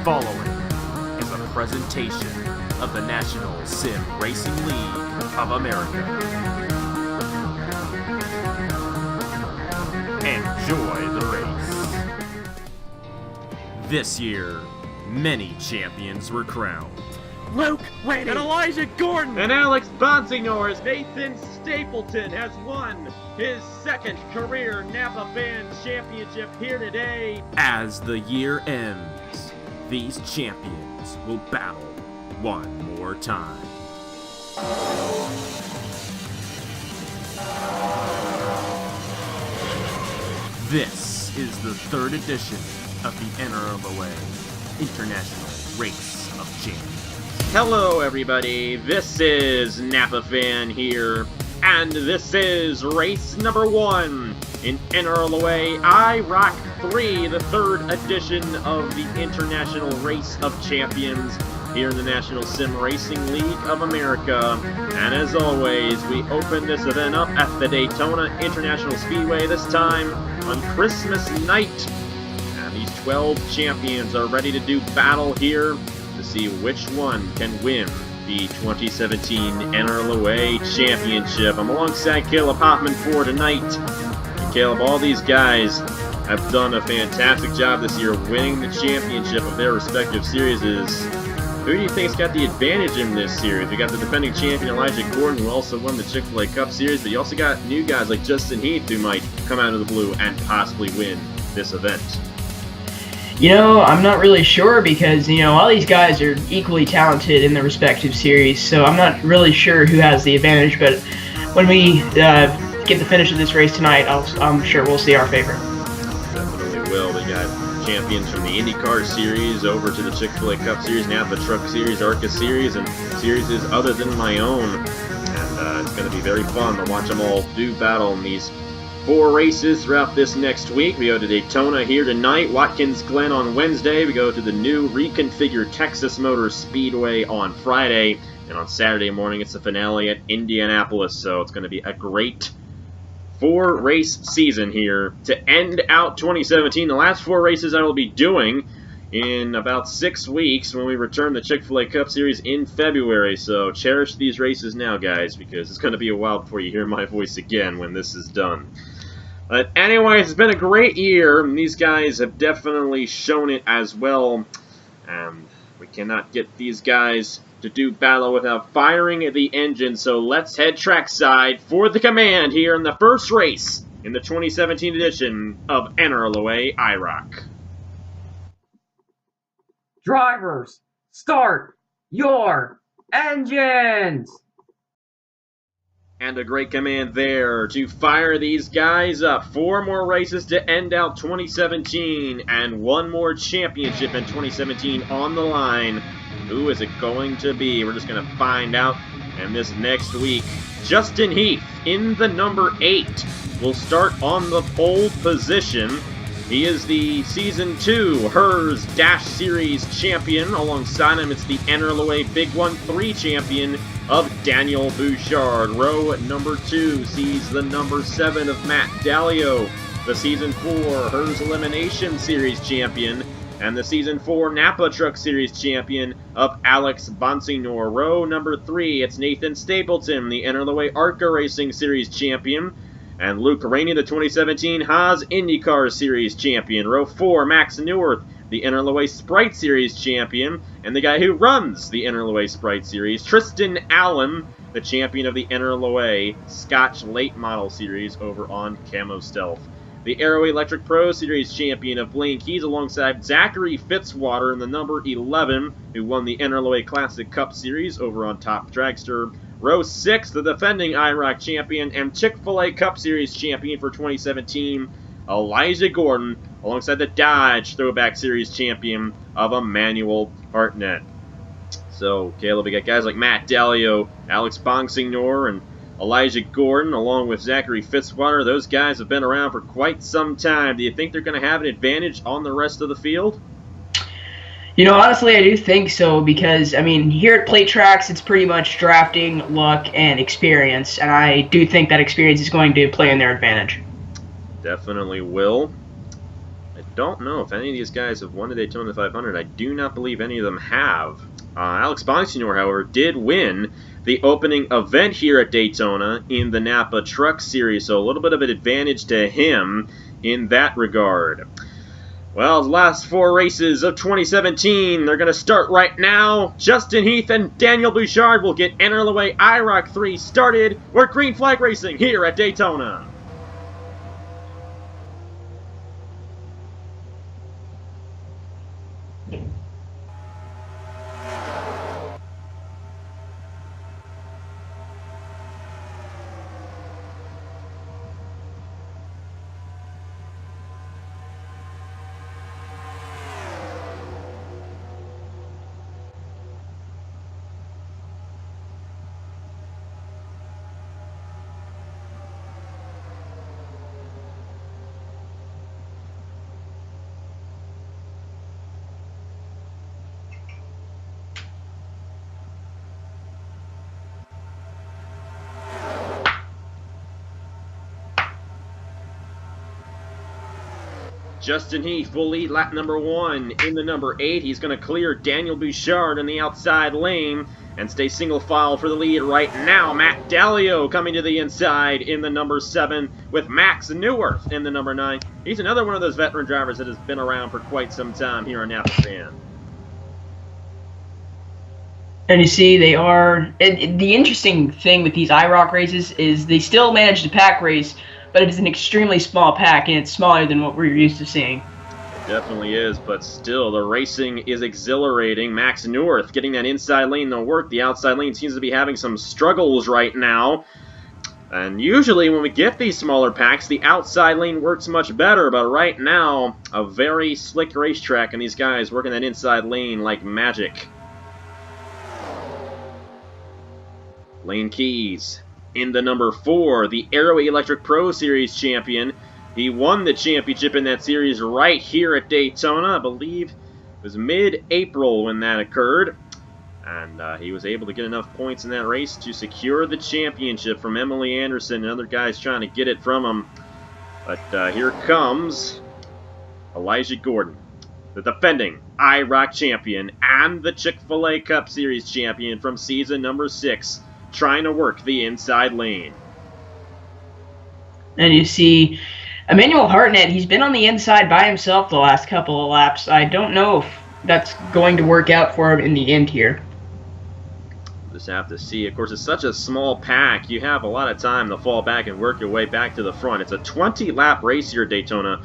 following is a presentation of the National Sim Racing League of America. Enjoy the race. This year, many champions were crowned. Luke Wade and Elijah Gordon and Alex Bonsignor's Nathan Stapleton has won his second career Napa Band Championship here today. As the year ends, these champions will battle one more time. This is the third edition of the NRLOA International Race of Champions. Hello everybody, this is Napa Fan here, and this is race number 1 in NRLOA IROC 3, the third edition of the International Race of Champions here in the National Sim Racing League of America. And as always, we open this event up at the Daytona International Speedway, this time on Christmas night. And these 12 champions are ready to do battle here to see which one can win the 2017 NRLOA Championship. I'm alongside Caleb Hoffman for tonight. And Caleb, all these guys have done a fantastic job this year winning the championship of their respective series. Who do you think's got the advantage in this series? We got the defending champion Elijah Gordon, who also won the Chick-fil-A Cup Series, but you also got new guys like Justin Heath, who might come out of the blue and possibly win this event. You know, I'm not really sure because, all these guys are equally talented in their respective series, so I'm not really sure who has the advantage, but when we get the finish of this race tonight, I'm sure we'll see our favorite. Definitely will. We got champions from the IndyCar Series over to the Chick-fil-A Cup Series, Napa Truck Series, ARCA Series, and series other than my own, and it's going to be very fun to watch them all do battle in these 4 races throughout this next week. We go to Daytona here tonight, Watkins Glen on Wednesday. We go to the new reconfigured Texas Motor Speedway on Friday. And on Saturday morning, it's the finale at Indianapolis. So it's going to be a great 4-race season here to end out 2017. The last 4 races I will be doing in about 6 weeks when we return the Chick-fil-A Cup Series in February. So cherish these races now, guys, because it's going to be a while before you hear my voice again when this is done. But anyways, it's been a great year, and these guys have definitely shown it as well. We cannot get these guys to do battle without firing the engine, so let's head trackside for the command here in the first race in the 2017 edition of NRLOA IROC. Drivers, start your engines! And a great command there to fire these guys up. 4 more races to end out 2017, and 1 more championship in 2017 on the line. Who is it going to be? We're just going to find out. And this next week, Justin Heath in the number 8 will start on the pole position. He is the Season 2 HERS Dash Series champion. Alongside him, it's the NRLOA Big 1-3 champion of Daniel Bouchard. Row number 2 sees the number 7 of Matt Dallio, the Season 4 HERS Elimination Series champion, and the Season 4 Napa Truck Series champion of Alex Bonsignor. Row number 3, it's Nathan Stapleton, the NRLOA ARCA Racing Series champion, and Luke Rainey, the 2017 Haas IndyCar Series champion. Row 4, Max Neuwirth, the NRLOA Sprite Series champion, and the guy who runs the NRLOA Sprite Series, Tristan Allen, the champion of the NRLOA Scotch Late Model Series over on Camo Stealth. The Aero Electric Pro Series champion of Blaine Keys alongside Zachary Fitzwater in the number 11, who won the NRLOA Classic Cup Series over on Top Dragster. Row 6, the defending IROC champion and Chick-fil-A Cup Series champion for 2017, Elijah Gordon, alongside the Dodge Throwback Series champion of Emmanuel Hartnett. So, Caleb, we got guys like Matt Dallio, Alex Bonsignor, and Elijah Gordon, along with Zachary Fitzwater. Those guys have been around for quite some time. Do you think they're going to have an advantage on the rest of the field? Honestly, I do think so because, here at Plate Tracks, it's pretty much drafting, luck, and experience, and I do think that experience is going to play in their advantage. Definitely will. I don't know if any of these guys have won the Daytona 500. I do not believe any of them have. Alex Bonsignor, however, did win the opening event here at Daytona in the Napa Truck Series, so a little bit of an advantage to him in that regard. Well, the last 4 races of 2017, they're going to start right now. Justin Heath and Daniel Bouchard will get NRLOA IROC 3 started. We're green flag racing here at Daytona. Justin Heath will lead lap number 1 in the number 8. He's going to clear Daniel Bouchard in the outside lane and stay single file for the lead right now. Matt Dallio coming to the inside in the number 7 with Max Neuwirth in the number 9. He's another one of those veteran drivers that has been around for quite some time here in Napa Fan. And you see, they are... the interesting thing with these IROC races is they still manage to pack race, but it is an extremely small pack, and it's smaller than what we're used to seeing. It definitely is, but still, the racing is exhilarating. Max Neuwirth getting that inside lane to work. The outside lane seems to be having some struggles right now. And usually when we get these smaller packs, the outside lane works much better, but right now, a very slick racetrack, and these guys working that inside lane like magic. Lane Keys in the number 4, the NRLOA Electric Pro Series champion. He won the championship in that series right here at Daytona. I believe it was mid-April when that occurred. And he was able to get enough points in that race to secure the championship from Emily Anderson and other guys trying to get it from him. But here comes Elijah Gordon, the defending IROC champion and the Chick-fil-A Cup Series champion from season number 6. Trying to work the inside lane. And you see Emmanuel Hartnett, he's been on the inside by himself the last couple of laps. I don't know if that's going to work out for him in the end here. Just have to see. Of course, it's such a small pack. You have a lot of time to fall back and work your way back to the front. It's a 20-lap race here at Daytona.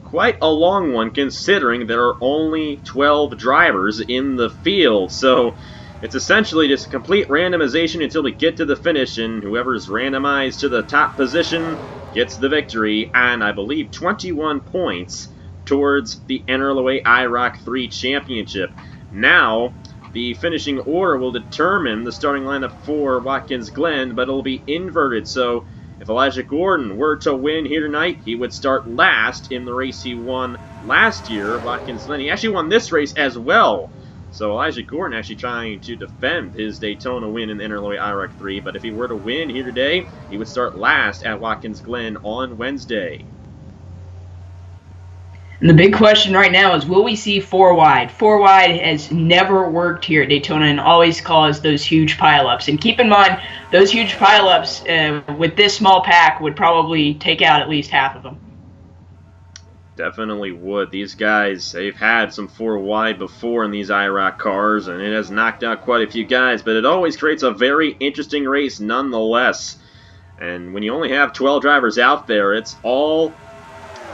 Quite a long one considering there are only 12 drivers in the field. So it's essentially just a complete randomization until we get to the finish, and whoever's randomized to the top position gets the victory, and I believe 21 points towards the NRLOA IROC 3 championship. Now, the finishing order will determine the starting lineup for Watkins Glen, but it'll be inverted, so if Elijah Gordon were to win here tonight, he would start last in the race he won last year, Watkins Glen. He actually won this race as well. So Elijah Gordon actually trying to defend his Daytona win in the NRLOA IROC 3, but if he were to win here today, he would start last at Watkins Glen on Wednesday. And the big question right now is, will we see 4 wide? 4 wide has never worked here at Daytona and always caused those huge pileups. And keep in mind, those huge pileups with this small pack would probably take out at least half of them. Definitely would. These guys, they've had some 4 wide before in these IROC cars, and it has knocked out quite a few guys, but it always creates a very interesting race nonetheless. And when you only have 12 drivers out there, it's all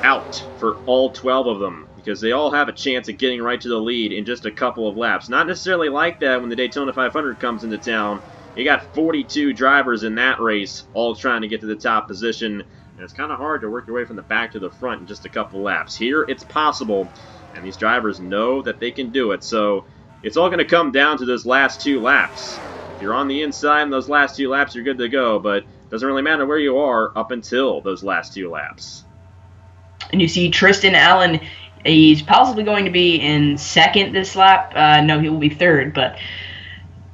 out for all 12 of them, because they all have a chance at getting right to the lead in just a couple of laps. Not necessarily like that when the Daytona 500 comes into town. You got 42 drivers in that race, all trying to get to the top position. And it's kind of hard to work your way from the back to the front in just a couple laps. Here, it's possible, and these drivers know that they can do it. So it's all going to come down to those last 2 laps. If you're on the inside in those last 2 laps, you're good to go, but it doesn't really matter where you are up until those last 2 laps. And you see Tristan Allen, he's possibly going to be in 2nd this lap. No, he will be 3rd, but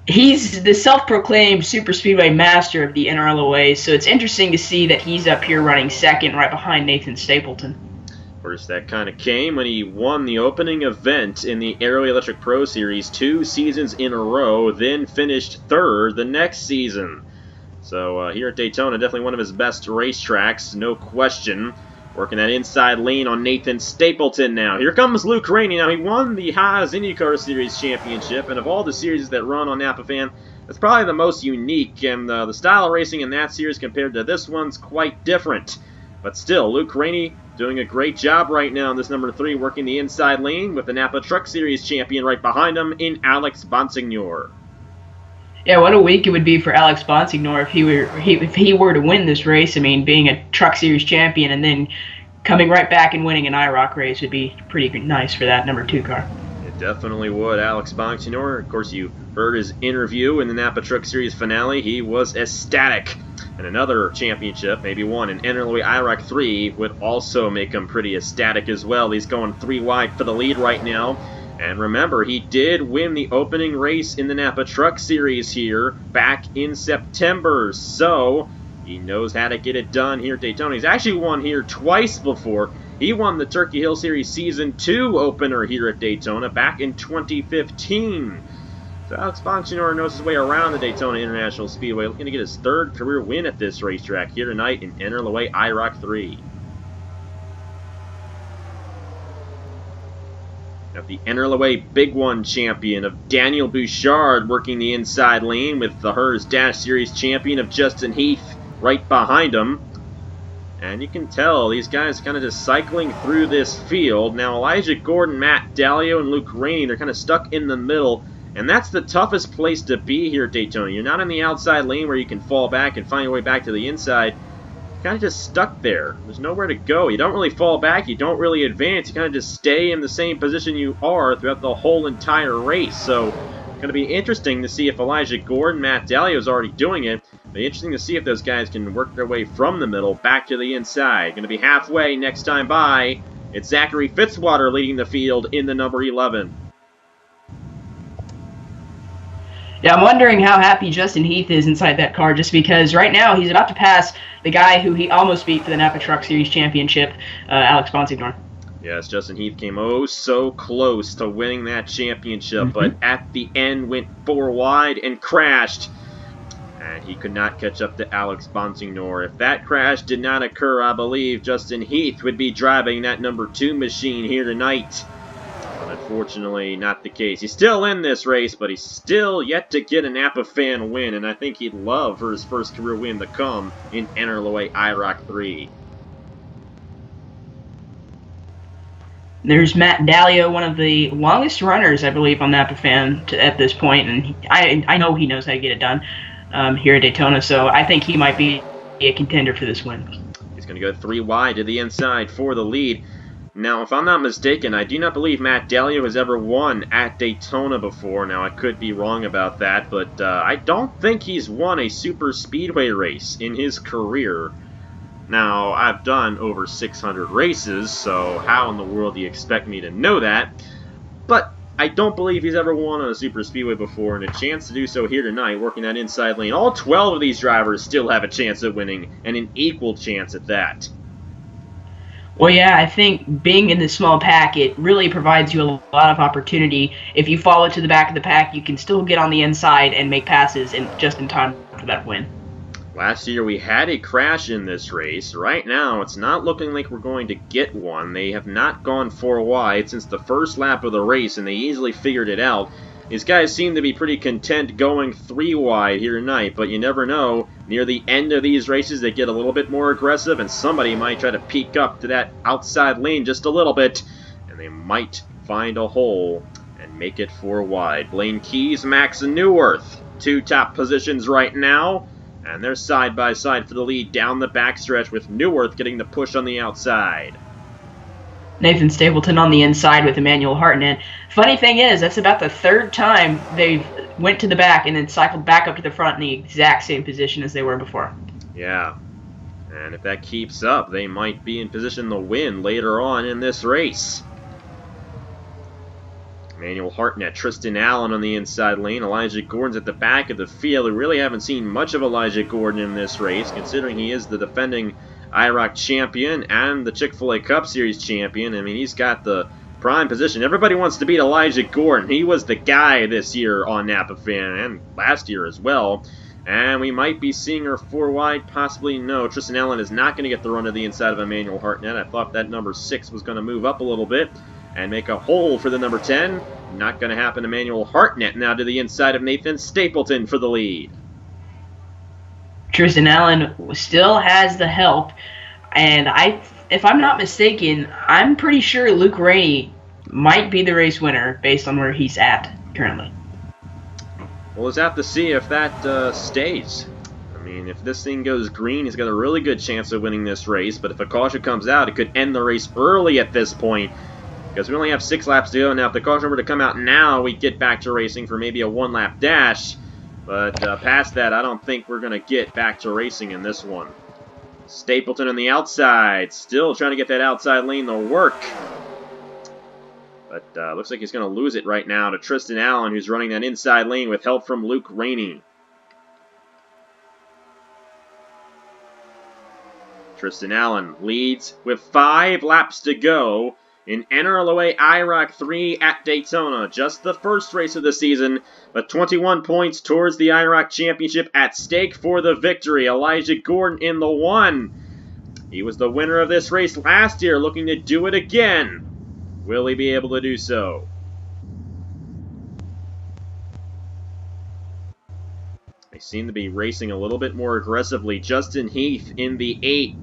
he's the self-proclaimed super speedway master of the NRLOA, so it's interesting to see that he's up here running 2nd right behind Nathan Stapleton. course, that kind of came when he won the opening event in the NRLOA Electric Pro Series 2 seasons in a row, then finished third the next season. So here at Daytona, definitely one of his best racetracks, no question. Working that inside lane on Nathan Stapleton now. Here comes Luke Rainey. Now, he won the Haas IndyCar Series Championship, and of all the series that run on Napa Fan, that's probably the most unique, and the style of racing in that series compared to this one's quite different. But still, Luke Rainey doing a great job right now in this number 3, working the inside lane with the Napa Truck Series champion right behind him in Alex Bonsignor. Yeah, what a week it would be for Alex Bonsignor if he were to win this race. I mean, being a Truck Series champion and then coming right back and winning an IROC race would be pretty nice for that number 2 car. It definitely would. Alex Bonsignor, of course, you heard his interview in the Napa Truck Series finale. He was ecstatic. And another championship, maybe one, in NRLOA IROC 3 would also make him pretty ecstatic as well. He's going 3 wide for the lead right now. And remember, he did win the opening race in the Napa Truck Series here back in September. So he knows how to get it done here at Daytona. He's actually won here twice before. He won the Turkey Hill Series Season 2 opener here at Daytona back in 2015. So Alex Bonsignor knows his way around the Daytona International Speedway, looking to get his 3rd career win at this racetrack here tonight in NRLOA IROC 3. Now the NRLOA Big One champion of Daniel Bouchard working the inside lane with the Hers Dash Series champion of Justin Heath right behind him. And you can tell these guys kind of just cycling through this field. Now Elijah Gordon, Matt Dallio, and Luke Rainey, they're kind of stuck in the middle. And that's the toughest place to be here at Daytona. You're not in the outside lane where you can fall back and find your way back to the inside. You're kind of just stuck there. There's nowhere to go. You don't really fall back. You don't really advance. You kind of just stay in the same position you are throughout the whole entire race. So it's going to be interesting to see if Elijah Gordon, Matt Dallio is already doing it. It'll be interesting to see if those guys can work their way from the middle back to the inside. Going to be halfway next time by. It's Zachary Fitzwater leading the field in the number 11. Yeah, I'm wondering how happy Justin Heath is inside that car, just because right now he's about to pass the guy who he almost beat for the Napa Truck Series Championship, Alex Bonsignor. Yes, Justin Heath came oh so close to winning that championship, but at the end went 4 wide and crashed. And he could not catch up to Alex Bonsignor. If that crash did not occur, I believe Justin Heath would be driving that number 2 machine here tonight. Unfortunately, not the case. He's still in this race, but he's still yet to get a Napa Fan win, and I think he'd love for his first career win to come in NRLOA IROC 3. There's Matt Dallio, one of the longest runners, I believe, on Napa Fan at this point, and I know he knows how to get it done here at Daytona, so I think he might be a contender for this win. He's going to go 3 wide to the inside for the lead. Now, if I'm not mistaken, I do not believe Matt Dallio has ever won at Daytona before. Now, I could be wrong about that, but I don't think he's won a super speedway race in his career. Now, I've done over 600 races, so how in the world do you expect me to know that? But I don't believe he's ever won on a super speedway before, and a chance to do so here tonight, working that inside lane. All 12 of these drivers still have a chance at winning, and an equal chance at that. Well, yeah, I think being in this small pack, it really provides you a lot of opportunity. If you follow to the back of the pack, you can still get on the inside and make passes just in time for that win. Last year we had a crash in this race. Right now it's not looking like we're going to get one. They have not gone 4 wide since the first lap of the race, and they easily figured it out. These guys seem to be pretty content going 3 wide here tonight, but you never know. Near the end of these races, they get a little bit more aggressive, and somebody might try to peek up to that outside lane just a little bit, and they might find a hole and make it 4 wide. Blaine Keys, Max Newworth, 2 top positions right now, and they're side by side for the lead down the backstretch, with Newworth getting the push on the outside. Nathan Stapleton on the inside with Emmanuel Hartnett. Funny thing is, that's about the 3rd time they've went to the back and then cycled back up to the front in the exact same position as they were before. Yeah, and if that keeps up, they might be in position to win later on in this race. Emmanuel Hartnett, Tristan Allen on the inside lane. Elijah Gordon's at the back of the field. We really haven't seen much of Elijah Gordon in this race, considering he is the defending IROC champion and the Chick-fil-A Cup Series champion. I mean, he's got the prime position. Everybody wants to beat Elijah Gordon. He was the guy this year on Napa Fan and last year as well. And we might be seeing her 4 wide, possibly no. Tristan Allen is not going to get the run to the inside of Emmanuel Hartnett. I thought that number 6 was going to move up a little bit and make a hole for the number 10. Not going to happen. Emmanuel Hartnett now to the inside of Nathan Stapleton for the lead. Tristan Allen still has the help, and if I'm not mistaken, I'm pretty sure Luke Rainey might be the race winner based on where he's at currently. We'll just have to see if that stays. I mean, if this thing goes green, he's got a really good chance of winning this race, but if a caution comes out, it could end the race early at this point, because we only have 6 laps to go. Now, if the caution were to come out now, we'd get back to racing for maybe a 1-lap dash, but past that, I don't think we're going to get back to racing in this one. Stapleton on the outside, still trying to get that outside lane to work. But looks like he's going to lose it right now to Tristan Allen, who's running that inside lane with help from Luke Rainey. Tristan Allen leads with 5 laps to go in NRLOA IROC 3 at Daytona. Just the first race of the season, but 21 points towards the IROC Championship at stake for the victory. Elijah Gordon in the 1. He was the winner of this race last year, looking to do it again. Will he be able to do so? They seem to be racing a little bit more aggressively. Justin Heath in the 8,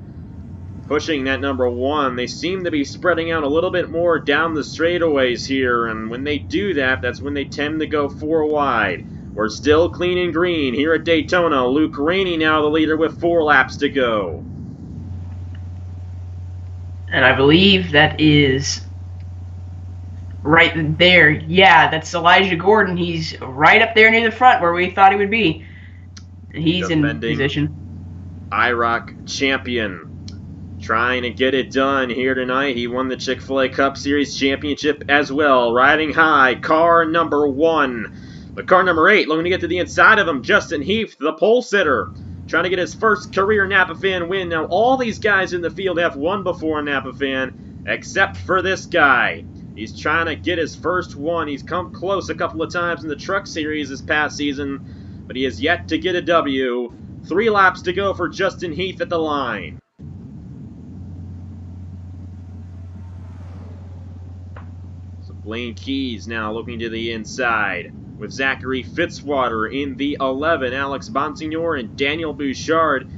pushing that number 1. They seem to be spreading out a little bit more down the straightaways here, and when they do that, that's when they tend to go 4 wide. We're still clean and green here at Daytona. Luke Rainey now the leader with 4 laps to go. And I believe that is right there. Yeah, that's Elijah Gordon. He's right up there near the front where we thought he would be. He's in position. IROC champion, trying to get it done here tonight. He won the Chick-fil-A Cup Series championship as well. Riding high, car number 1. But car number 8 looking to get to the inside of him. Justin Heath, the pole sitter, trying to get his first career Napa Fan win. Now, all these guys in the field have won before a Napa Fan, except for this guy. He's trying to get his first one. He's come close a couple of times in the Truck Series this past season, but he has yet to get a W. 3 laps to go for Justin Heath at the line. So Blaine Keys now looking to the inside with Zachary Fitzwater in the 11, Alex Bonsignor and Daniel Bouchard.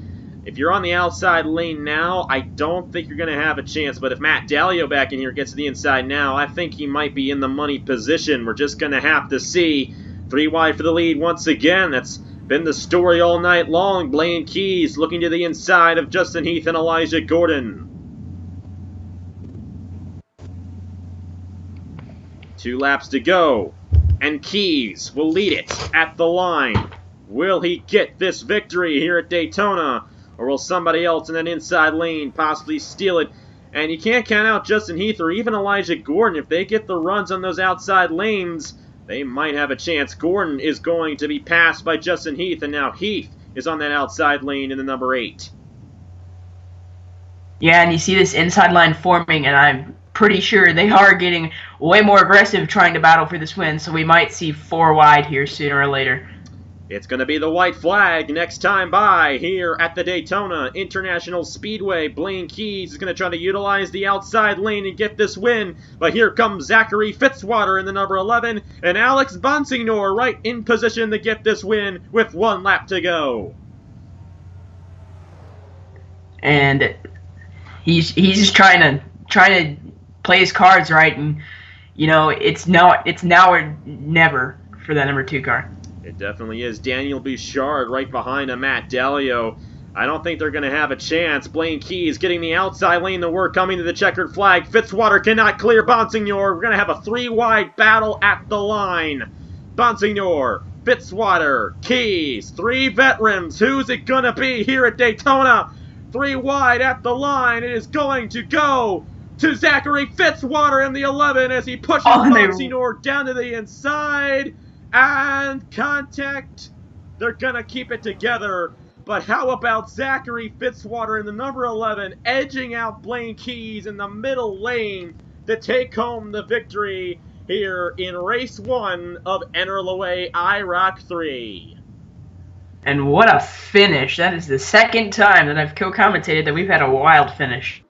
If you're on the outside lane now, I don't think you're going to have a chance. But if Matt Dalio back in here gets to the inside now, I think he might be in the money position. We're just going to have to see. 3 wide for the lead once again. That's been the story all night long. Blaine Keys looking to the inside of Justin Heath and Elijah Gordon. 2 laps to go. And Keys will lead it at the line. Will he get this victory here at Daytona? Or will somebody else in that inside lane possibly steal it? And you can't count out Justin Heath or even Elijah Gordon. If they get the runs on those outside lanes, they might have a chance. Gordon is going to be passed by Justin Heath, and now Heath is on that outside lane in the number 8. Yeah, and you see this inside line forming, and I'm pretty sure they are getting way more aggressive trying to battle for this win, so we might see 4 wide here sooner or later. It's going to be the white flag next time by here at the Daytona International Speedway. Blaine Keys is going to try to utilize the outside lane and get this win. But here comes Zachary Fitzwater in the number 11 and Alex Bonsignor right in position to get this win with 1 lap to go. And he's just trying to play his cards right, and you know it's now or never for that number 2 car. It definitely is. Daniel Bouchard right behind him, Matt Dalio. I don't think they're going to have a chance. Blaine Keys getting the outside lane to work, coming to the checkered flag. Fitzwater cannot clear Bonsignor. We're going to have a 3-wide battle at the line. Bonsignor, Fitzwater, Keys, 3 veterans. Who's it going to be here at Daytona? 3 wide at the line. It is going to go to Zachary Fitzwater in the 11 as he pushes Bonsignor down to the inside. And contact. They're going to keep it together. But how about Zachary Fitzwater in the number 11, edging out Blaine Keys in the middle lane to take home the victory here in Race 1 of NRLOA IROC 3. And what a finish. That is the second time that I've co-commentated that we've had a wild finish.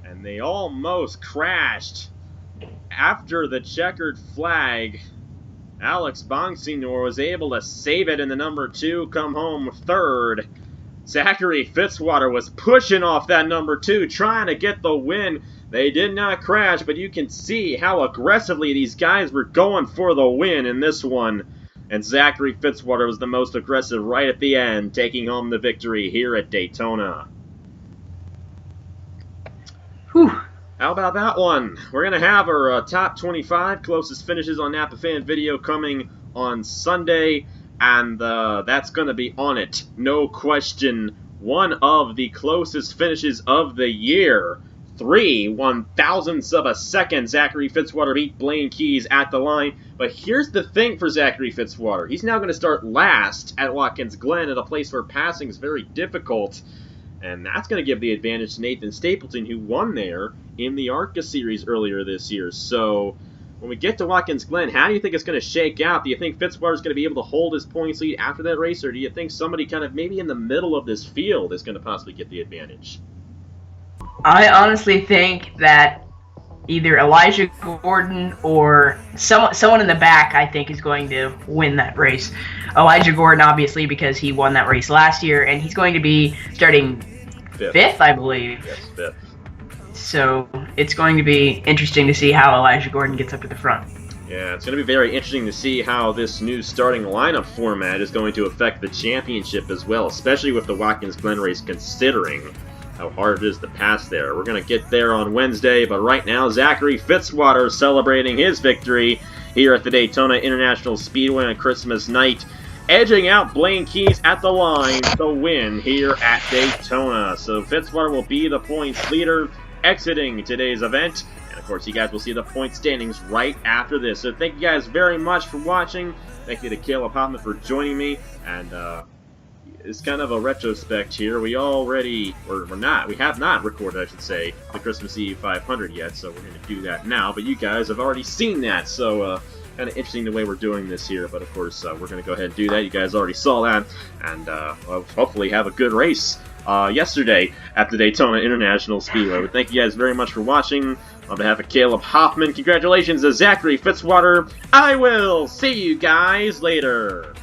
And they almost crashed. After the checkered flag, Alex Bonsignor was able to save it in the number 2, come home third. Zachary Fitzwater was pushing off that number 2, trying to get the win. They did not crash, but you can see how aggressively these guys were going for the win in this one. And Zachary Fitzwater was the most aggressive right at the end, taking home the victory here at Daytona. Whew. How about that one? We're going to have our top 25 closest finishes on Napa Fan Video coming on Sunday, and that's going to be on it. No question, one of the closest finishes of the year. 3/1000ths of a second, Zachary Fitzwater beat Blaine Keys at the line. But here's the thing for Zachary Fitzwater. He's now going to start last at Watkins Glen at a place where passing is very difficult. And that's going to give the advantage to Nathan Stapleton, who won there in the ARCA series earlier this year. So when we get to Watkins Glen, how do you think it's going to shake out? Do you think Fitzwater's going to be able to hold his points lead after that race? Or do you think somebody kind of maybe in the middle of this field is going to possibly get the advantage? I honestly think that either Elijah Gordon or someone in the back, I think, is going to win that race. Elijah Gordon, obviously, because he won that race last year, and he's going to be starting fifth, I believe. Yes, fifth. So it's going to be interesting to see how Elijah Gordon gets up to the front. Yeah, it's going to be very interesting to see how this new starting lineup format is going to affect the championship as well, especially with the Watkins Glen race, considering how hard it is to pass there. We're going to get there on Wednesday, but right now, Zachary Fitzwater celebrating his victory here at the Daytona International Speedway on Christmas night, edging out Blaine Keys at the line to win here at Daytona. So Fitzwater will be the points leader exiting today's event. And of course, you guys will see the point standings right after this. So thank you guys very much for watching. Thank you to Caleb Hoffman for joining me. And it's kind of a retrospect here. We already, or we're not, we have not recorded, I should say, the Christmas Eve 500 yet. So we're going to do that now. But you guys have already seen that. So kind of interesting the way we're doing this here, but of course we're going to go ahead and do that. You guys already saw that, and we'll hopefully have a good race yesterday at the Daytona International Speedway. But thank you guys very much for watching. On behalf of Caleb Hoffman, congratulations to Zachary Fitzwater. I will see you guys later.